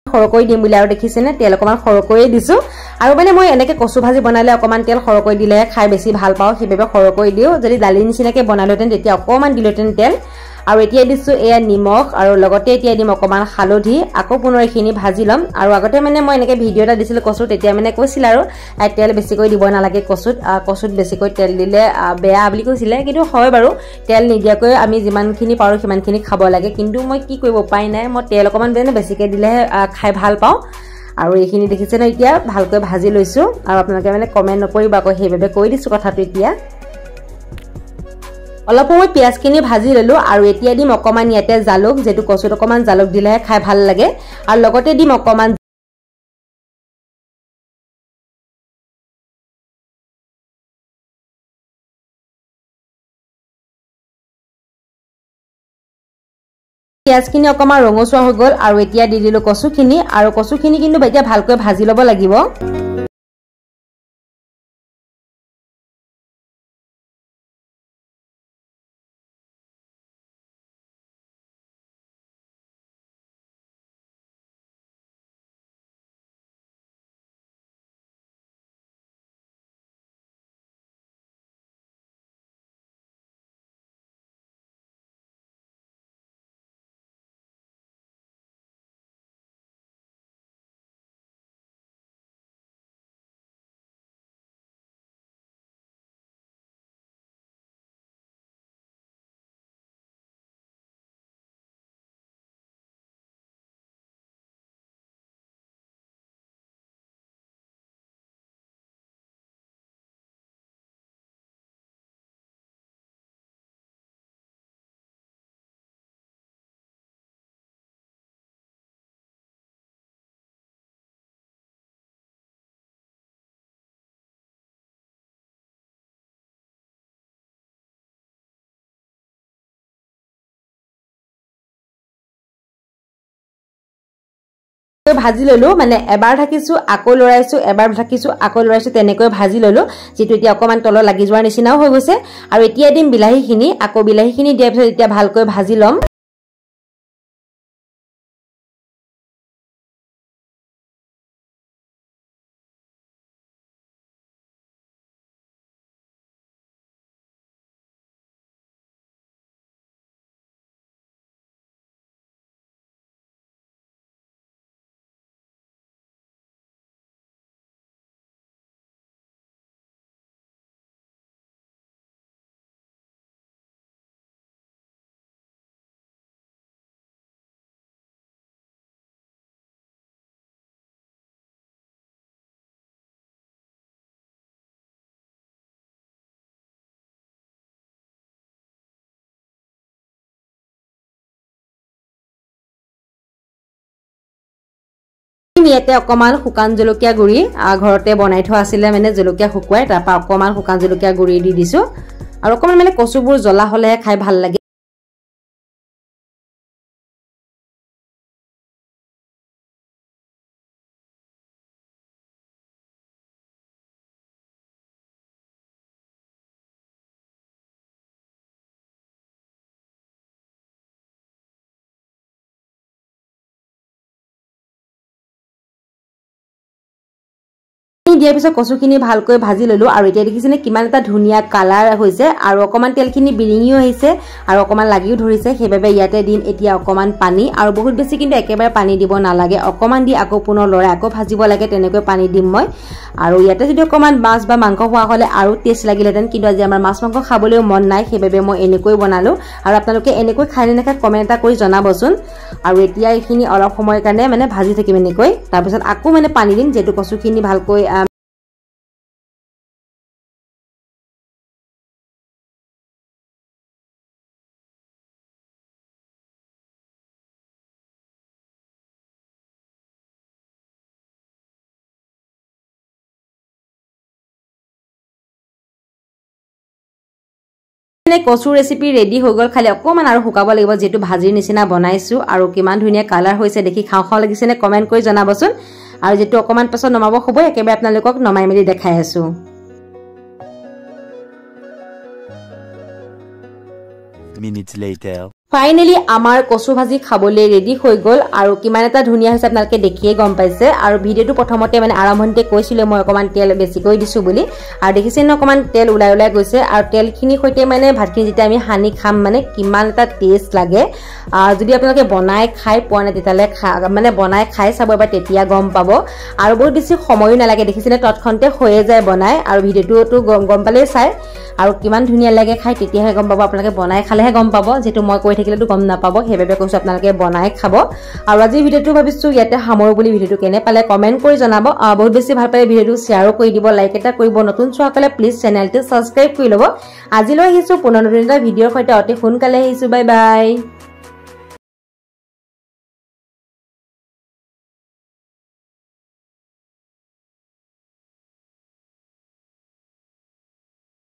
খৰকৈ দিম বুলি আৰু দেখিছেনে তেল অকমান খৰকৈয়ে দিছো আৰু মানে মই এনেকে কচু ভাজি বনালে অকমান তেল খৰকৈ দিলে খাই বেছি ভাল পাওঁ সেইবাবে খৰকৈ দিও যদি দালি নিচিনাকে বনালেতেন তেতিয়া অকমান দিলেতেন তেল আৰু এতিয়া দিছো এয়া নিমখ আৰু লগতে এতিয়া দিম অকমান হালধি আকৌ পুনৰ এখিনি ভাজি লম আৰু আগতে মানে মই এনেকে ভিডিও এটা দিছিল কচু তেতিয়া মানে কৈছিল আৰু তেল বেছিকৈ দিব নালাগে কচুত বেছিকৈ তেল দিলে বেয়া বুলি কৈছিলে কিন্তু হয় বাৰু তেল নিদিয়াকৈ আমি যিমানখিনি পাৰো সিমানখিনি খাব লাগে কিন্তু মই কি কৰিব উপায় নাই মই তেল অকমান বেছিকৈ দিলে খাই ভাল পাওঁ আৰু এইখিনি দেখিছে না এতিয়া ভালকৈ ভাজি লৈছো আৰু আপোনালোকে মানে কমেন্ট নকৰিবা আকৌ সেইভাবে কৈ দিছো কথাটো এতিয়া অলপ সময় পিয়াজখিনি ভাজি ললো আৰু এতিয়া দিম অকমান ইয়াতে জালুক যেটো কচুত অকমান জালুক দিলে খাই ভাল লাগে আৰু লগতে দিম অকমান পিয়াজখিনি অকমান ৰঙচুৱা হৈ গল আৰু এতিয়া দি দিলো কচুখিনি আৰু কচুখিনি কিন্তু এতিয়া ভালকৈ ভাজি লব লাগিব ভাজি ললো মানে এবাৰ ঢাকিছো আকৌ লৰাইছো এবাৰ ঢাকিছো আকৌ লৰাইছো তেনেকৈ ভাজি ললো যেটো এতিয়া অকমান তল লাগি যোৱাৰ নিচিনাও হৈ গৈছে আৰু এতিয়া দিম বিলাহীখিনি আকৌ বিলাহীখিনি দিয়াৰ পিছত এতিয়া ভালকৈ ভাজি লম দিম ইয়াতে অকমান শুকান জলকীয়া গুড়ি ঘৰতে বনাই থোৱা আছিলে মানে জলকীয়া শুকুৱাই তাৰপা অকমান শুকান জলকীয়া গুড়ি দি দিছো আৰু অকমান মানে কচুবোৰ জ্বলা হলে খাই ভাল লাগে দিয়াৰ পিছত কচুখিনি ভালকৈ ভাজি ললো আৰু এতিয়া দেখিছেনে কিমান এটা ধুনীয়া কালাৰ হৈছে আৰু অকমান তেলখিনি বিৰিঙিও আহিছে আৰু অকমান লাগিও ধৰিছে সেইবাবে ইয়াতে দিম এতিয়া অকমান পানী আৰু বহুত বেছি কিন্তু একেবাৰে পানী দিব নালাগে অকমান দি আকৌ পুনৰ লৰাই আকৌ ভাজিব লাগে তেনেকৈ পানী দিম মই আৰু ইয়াতে যদি অকমান মাছ বা মাংস হোৱা হলে আৰু টেষ্ট লাগিলেতেন কিন্তু আজি আমাৰ মাছ মাংস খাবলৈও মন নাই সেইবাবে মই এনেকৈ বনালো আৰু আপোনালোকে এনেকৈ খাই নে নাখায় কমেন্ট এটা কৰি জনাবচোন আৰু এতিয়া এইখিনি অলপ সময়ৰ কাৰণে মানে ভাজি থাকিম এনেকৈ তাৰপিছত আকৌ মানে পানী দিম যেটো কচুখিনি ভালকৈ কচু ৰেচিপি ৰেডি হৈ গল খালি অকমান আৰু শুকাব লাগিব যেটো ভাজিৰ নিচিনা বনাইছো আৰু কিমান ধুনীয়া কালাৰ হৈছে দেখি খাও খাও লাগিছে নে কমেন্ট কৰি জনাবচোন আৰু যেটো অকমান পাছত নমাব হ'ব একেবাৰে আপোনালোকক নমাই মেলি দেখাই আছো minutes later ফাইনালি আমাৰ কচু ভাজি খাবলৈ ৰেডি হৈ গল আৰু কিমান এটা ধুনীয়া হৈছে আপোনালোকে দেখিয়ে গম পাইছে আৰু ভিডিওটো প্ৰথমতে মানে আৰম্ভণিতে কৈছিলে মই অকমান তেল বেছিকৈ দিছো বুলি আৰু দেখিছেন অকমান তেল ওলাই গৈছে আৰু তেলখিনি হৈতে মানে ভাতখিনি যেতিয়া আমি হানি খাম মানে কিমান এটা টেষ্ট লাগে যদি আপোনালোকে বনাই খাই পোৱা নাই তেতিয়ালে মানে বনাই খাই চাব এবাৰ তেতিয়া গম পাব আৰু বহুত বেছি সময়ও নালাগে দেখিছেনে তৎক্ষণতে হৈয়ে যায় বনাই আৰু ভিডিওটো গম পালেই চাই আৰু কিমান ধুনীয়া লাগে খাই তেতিয়াহে গম পাব আপোনালোকে বনাই খালেহে গম পাব যেটো মই কৈ থাকিলেতো গম নাপাব সেইবাবে কৈছো আপোনালোকে বনাই খাব আৰু আজি ভিডিওটো ভাবিছো ইয়াতে সামৰো বুলি ভিডিওটো কেনে পালে কমেন্ট কৰি জনাব বহুত বেছি ভাল পালে ভিডিওটো শেয়াৰো কৰি দিব লাইক এটা কৰিব নতুন চোৱাকলে প্লিজ চেনেলটো সাবস্ক্ৰাইব কৰি লব আজিলৈ আহিছো পুনৰ নতুন এটা ভিডিওৰ সৈতে অতি সোনকালে আহিছো বাই বাই